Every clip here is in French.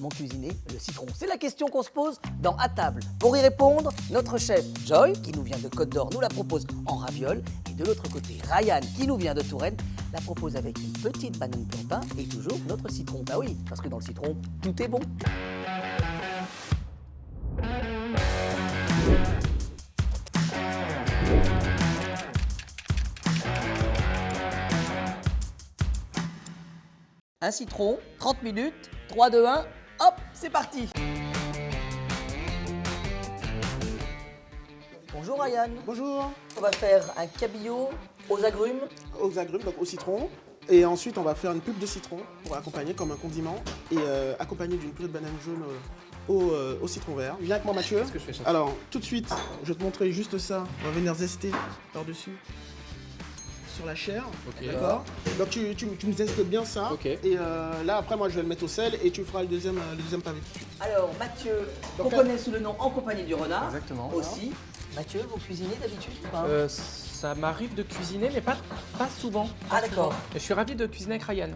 comment cuisiner le citron? C'est la question qu'on se pose dans À table. Pour y répondre, notre chef Joy, qui nous vient de Côte d'Or, nous la propose en ravioles. Et de l'autre côté, Ryan, qui nous vient de Touraine, la propose avec une petite banane plantain et toujours notre citron. Bah oui, parce que dans le citron, tout est bon. Un citron, 30 minutes, 3, 2, 1, hop, c'est parti. Bonjour Ryan. Bonjour. On va faire un cabillaud aux agrumes. Aux agrumes, donc au citron. Et ensuite, on va faire une pulpe de citron pour accompagner comme un condiment et accompagner d'une purée de banane jaune au citron vert. Viens avec moi, Mathieu. Qu'est-ce que je fais, chef? Alors, tout de suite, je vais te montrer juste ça. On va venir zester par-dessus sur la chair. Ok. D'accord. Donc, tu me zestes bien ça. Ok. Et là, après, moi, je vais le mettre au sel et tu feras le deuxième pavé tout de suite. Alors Mathieu, qu'on Donc là- connaît sous le nom En compagnie du renard. Exactement. Aussi. Mathieu, vous cuisinez d'habitude ou pas? Ça m'arrive de cuisiner, mais pas souvent. Ah d'accord. Et je suis ravi de cuisiner avec Ryan.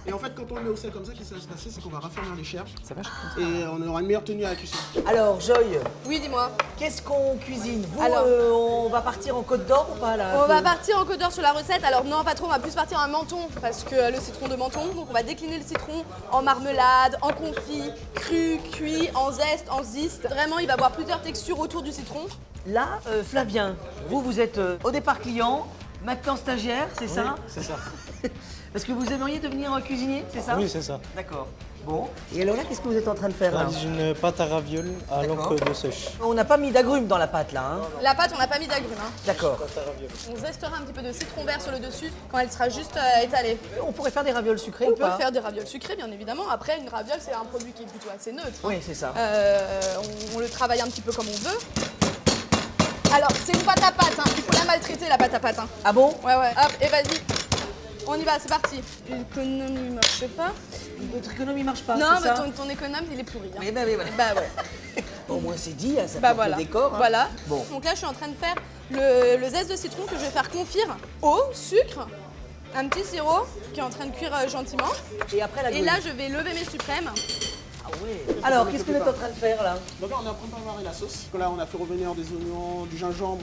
Et en fait, quand on le met au sel comme ça, ce qui va se passer, c'est qu'on va raffermir les chairs Ça va, je et on aura une meilleure tenue à la cuisson. Alors Joy, Oui, dis-moi. qu'est-ce qu'on cuisine? Vous, Alors- on va partir en Côte d'Or ou pas là? On va partir en Côte d'Or sur la recette. Alors non, pas trop, on va plus partir en menton parce que le citron de menton. Donc on va décliner le citron en marmelade, en confit, cru, cuit, en zeste, en ziste. Vraiment, il va avoir plusieurs textures autour du citron. Là, Flavien, vous êtes au départ client, maintenant stagiaire, c'est ça? C'est ça. Parce que vous aimeriez devenir cuisinier, c'est ça? Oui, c'est ça. D'accord. Bon. Et alors là, qu'est-ce que vous êtes en train de faire On là? réalise une pâte à ravioles à D'accord. l'encre de sèche. On n'a pas mis d'agrumes dans la pâte là, hein? La pâte, on n'a pas mis d'agrumes. Hein. D'accord. Pâte à ravioles. On zestera un petit peu de citron vert sur le dessus quand elle sera juste étalée. On pourrait faire des ravioles sucrées On ou peut pas? faire des ravioles sucrées, bien évidemment. Après, une raviole, c'est un produit qui est plutôt assez neutre. hein. Oui, c'est ça. On le travaille un petit peu comme on veut. Alors, c'est une pâte à pâte, hein. Il faut la maltraiter, la pâte à pâte. Hein. Ah bon? Ouais, ouais. Hop, et vas-y. On y va, c'est parti. L'économie marche pas. Votre économie marche pas, Non, c'est mais ça? ton économe, il est pourri. Hein. Oui, bah, oui, voilà. Bah ouais. Au moins c'est dit, hein, ça Bah porte voilà. le décor. hein. Voilà. Bon. Donc là, je suis en train de faire le zeste de citron que je vais faire confire eau, sucre, un petit sirop qui est en train de cuire gentiment. Et après la Et là, je vais lever mes suprêmes. Ah ouais. Alors, qu'est-ce que vous êtes en train de faire là? Donc là, on est en train de préparer la sauce. Donc là, on a fait revenir des oignons, du gingembre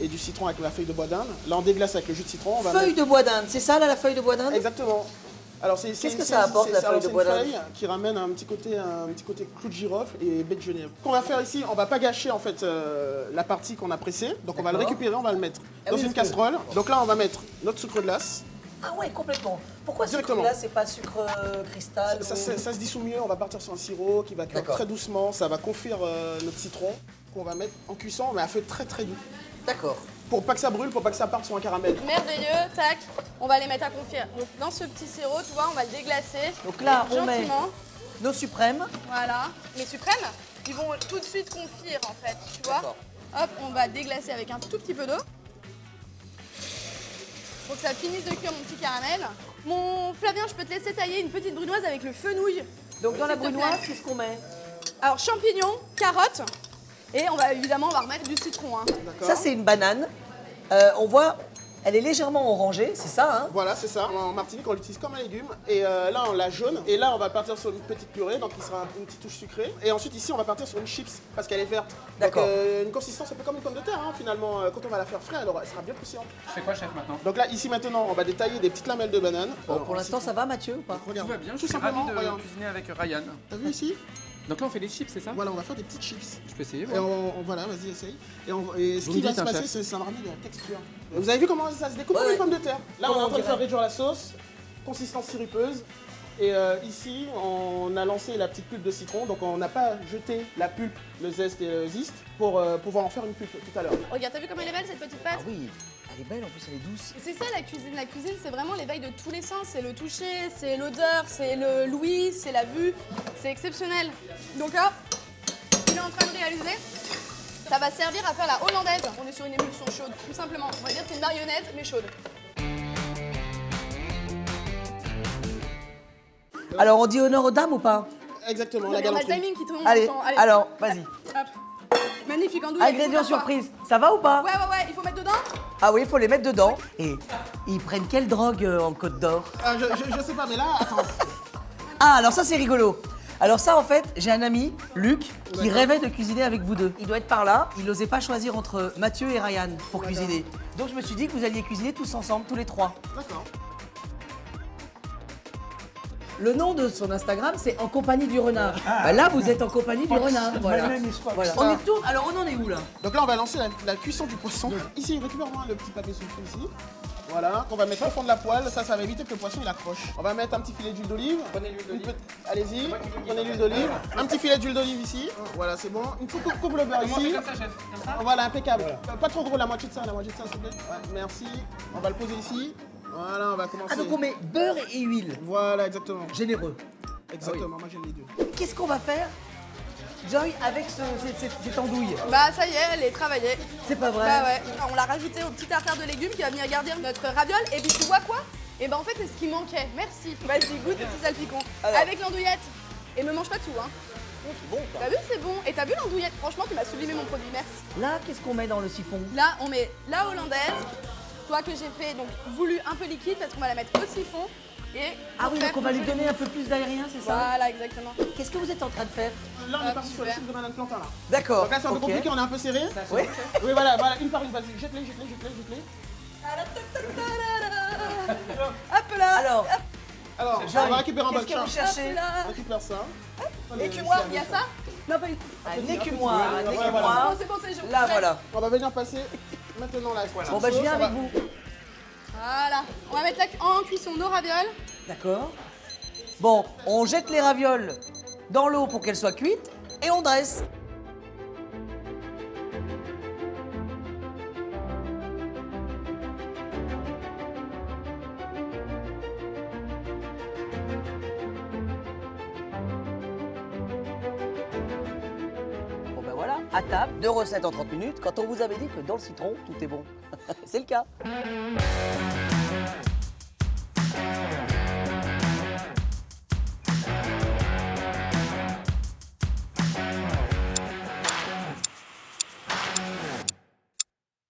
et du citron avec la feuille de bois d'Inde. Là, on déglace avec le jus de citron. On va Feuille mettre- de bois d'Inde, c'est ça là la feuille de bois d'Inde? Exactement. Alors, Qu'est-ce que ça apporte, la feuille de bois d'Inde? C'est une feuille qui ramène un petit côté clou de girofle et baie de Genève. Ce qu'on va faire ici, on va pas gâcher en fait la partie qu'on a pressée. Donc on va le D'accord. récupérer, on va le mettre Ah dans oui, une parce que- casserole. Donc là, on va mettre notre sucre glace. Ah ouais, complètement. Pourquoi sucre Directement. là, c'est pas sucre cristal Ça, ou- ça se dissout mieux, on va partir sur un sirop qui va cuire D'accord. très doucement. Ça va confire notre citron qu'on va mettre en cuisson, mais à feu très très doux. D'accord. Pour pas que ça brûle, pour pas que ça parte sur un caramel. Merveilleux, tac. On va les mettre à confire. Donc dans ce petit sirop, tu vois, on va le déglacer. Donc là, on met gentiment. nos suprêmes. Voilà. Mes suprêmes, ils vont tout de suite confire en fait, tu vois. D'accord. Hop, on va déglacer avec un tout petit peu d'eau. Pour que ça finisse de cuire mon petit caramel. Mon Flavien, je peux te laisser tailler une petite brunoise avec le fenouil. Donc dans la S'il te brunoise, plaît. qu'est-ce qu'on met? Alors champignons, carottes. Et on va évidemment, on va remettre du citron. Hein. D'accord. Ça c'est une banane. On voit, elle est légèrement orangée, c'est ça hein? Voilà, c'est ça. En Martinique, on l'utilise comme un légume. Et là, on la jaune. Et là, on va partir sur une petite purée, donc il sera une petite touche sucrée. Et ensuite, ici, on va partir sur une chips, parce qu'elle est verte. D'accord. Donc, une consistance un peu comme une pomme de terre, hein, finalement. Quand on va la faire frais, elle sera bien croustillante. Je fais quoi, chef, maintenant? Donc là, ici, maintenant, on va détailler des petites lamelles de banane. Bon, pour l'instant, ça va Mathieu ou pas? Tout Regarde. va bien, je Tout suis ravi simplement, de regarde. cuisiner avec Ryan. T'as vu ici? Donc là, on fait des chips, c'est ça? Voilà, on va faire des petites chips. Je peux essayer, Et voir. voilà, vas-y, essaye. Et ce Vous qui me va dites, se hein, passer, chef. c'est ça va ramener de la texture. Vous avez vu comment ça se découpe Ouais, comme ouais. une pomme de terre? Là, on est en train de dirait. faire réduire la sauce, consistance sirupeuse. Et ici, on a lancé la petite pulpe de citron. Donc, on n'a pas jeté la pulpe, le zeste et le ziste pour pouvoir en faire une pulpe tout à l'heure. Regarde, t'as vu comme elle est belle cette petite pâte? Ah oui, elle est belle en plus, elle est douce. C'est ça la cuisine. La cuisine, c'est vraiment l'éveil de tous les sens. C'est le toucher, c'est l'odeur, c'est le l'ouïe, c'est la vue. C'est exceptionnel. Donc là, il est en train de réaliser. Ça va servir à faire la hollandaise. On est sur une émulsion chaude, tout simplement. On va dire que c'est une marionnette, mais chaude. Alors on dit honneur aux dames ou pas? Exactement, Non, la mais on a le galanterie. timing qui tombe. Allez, alors vas-y. Hop. Magnifique andouille. Ingrédients surprise, ça va ou pas? Ouais, il faut mettre dedans. Ah oui, il faut les mettre dedans. Et ils prennent quelle drogue en Côte d'Or? Ah, je sais pas, mais là, attends. Ah, alors ça c'est rigolo. Alors ça, en fait, j'ai un ami, Luc, qui rêvait de cuisiner avec vous deux. Il doit être par là. Il n'osait pas choisir entre Mathieu et Ryan pour cuisiner. Donc je me suis dit que vous alliez cuisiner tous ensemble, tous les trois. D'accord. Le nom de son Instagram, c'est En compagnie du renard. Bah là, vous êtes en compagnie du renard. Voilà. Voilà. On y retourne. Alors, on en est où là? Donc là, on va lancer la cuisson du poisson. Ici, récupère-moi le petit papier sulfure ici. Voilà, qu'on va mettre au fond de la poêle. Ça va éviter que le poisson il accroche. On va mettre un petit filet d'huile d'olive. Prenez l'huile d'olive. Allez-y, prenez l'huile d'olive. Un petit filet d'huile d'olive ici. Voilà, c'est bon. Une petite coupe le beurre Comment on fait ici. comme ça, chef? Comme ça? Voilà, impeccable. Pas trop gros, la moitié de ça, s'il vous plaît. Ouais, merci. On va le poser ici. Voilà, on va commencer. Ah, donc on met beurre et huile. Voilà, exactement. Généreux. Exactement, moi j'aime les deux. Qu'est-ce qu'on va faire, Joy, avec cette andouille? Bah ça y est, elle est travaillée. C'est pas vrai? Bah ouais, on l'a rajouté au petit tartare de légumes qui va venir garnir notre raviole. Et puis tu vois quoi? Et ben en fait c'est ce qui manquait. Merci. Vas-y, goûte le petit salpicon. Alors. Avec l'andouillette. Et me mange pas tout hein. Bon, T'as vu c'est bon. Et t'as vu l'andouillette? Franchement tu m'as sublimé mon produit, merci. là, qu'est-ce qu'on met dans le siphon? Là on met la hollandaise. Toi que j'ai fait donc voulu un peu liquide parce qu'on va la mettre au siphon. Et Ah oui, pour donc on va lui faire donner un peu plus d'aérien, c'est ça? Voilà exactement. Qu'est-ce que vous êtes en train de faire? Là, on est parti sur le super. sucre de banane plantain là. D'accord. Donc là, c'est un peu ok. compliqué, on est un peu serré. Oui. Oui, voilà, une par une, vas-y, jette-les. Hop là. Alors, Alors, Joy, on va récupérer un qu'est-ce bol. que vous Tiens, cherchez? Hop là. récupère ça. Écumoire, il y a ça? Non, pas du tout. Un écumoire, un Voilà, écumoire. C'est bon, c'est bon. Là, voilà. On va venir passer maintenant la Bon, bah, je viens avec vous. Voilà. On va mettre en cuisson nos ravioles. D'accord. Bon, on jette les ravioles dans l'eau pour qu'elles soient cuites et on dresse. Bon ben voilà, à table, 2 recettes en 30 minutes, quand on vous avait dit que dans le citron, tout est bon. C'est le cas.